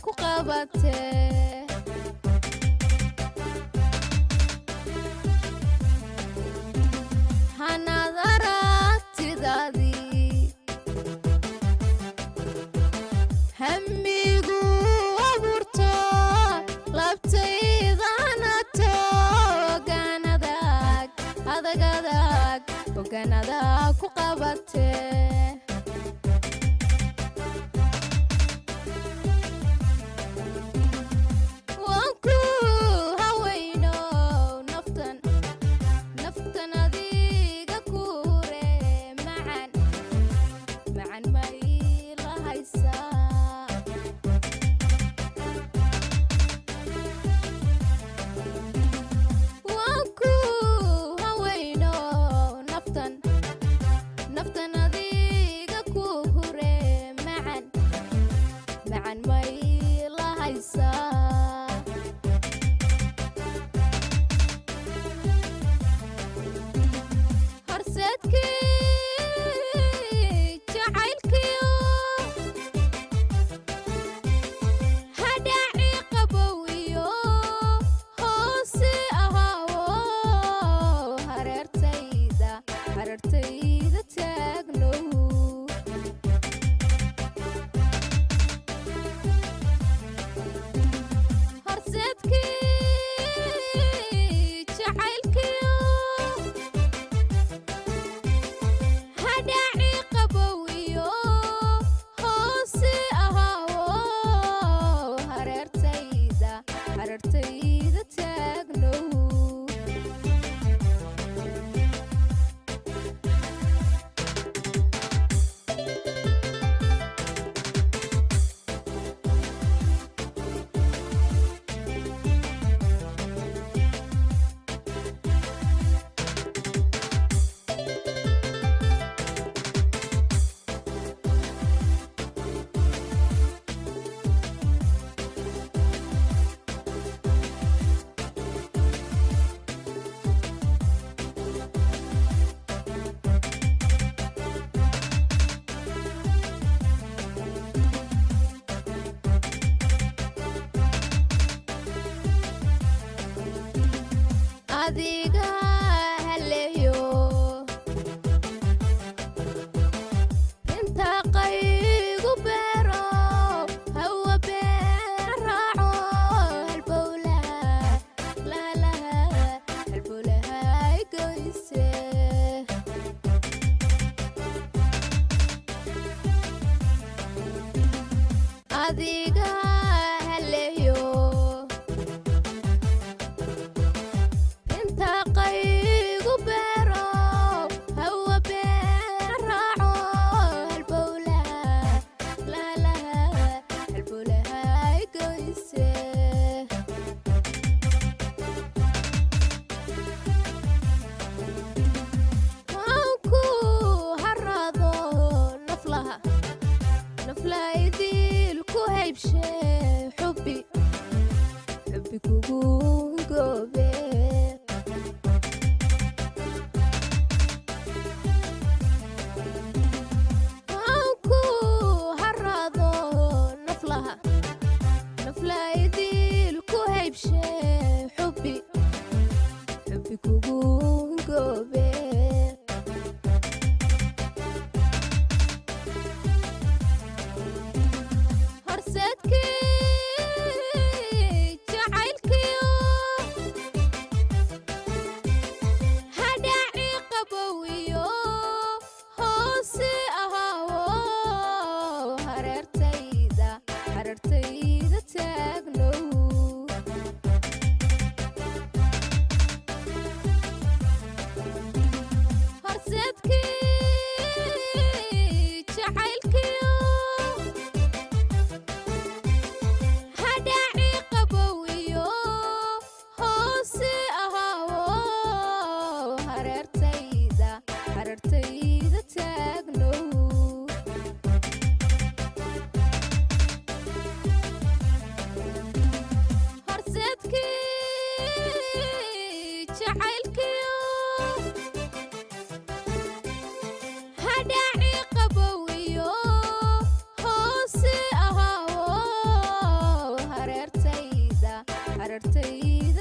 ku qabatee hanaad aragtidaadii hamigu abuurto labtayda hanato ogaanadag adagadag ogaanada ku qabatee wanku hawayno naftan adiga kuure macan ma ila haysaa wanku hawayno naftan adiga kuure macan ma ila haysaa horseedkii jacaylkiyo hadhaaci qabow iyo hoose ahaawo hareertayda taagnow horseedkii jacaylkiyo hadhaaci qabow iyo hoose ahaawo hareertayda taagnow adiga haleeyo inta qaygu beero hawa beer raaco halbowlaha goyse adiga haleeyo inta qaygu beero hawa beer raaco halbowlaha goyse wanku harado naflaha idil ku haybshe xubbi kugu goobe wanku harado naflaha idil ku haybshe xubbi kugu goobe horseedkii jacaylkiyo hadhaaci qabow iyo hoose ahaawo hareertayda taagnow horseedkii jacaylkiyo hadhaaci qabow iyo hoose ahaawo hareertayda taagnow hareertayda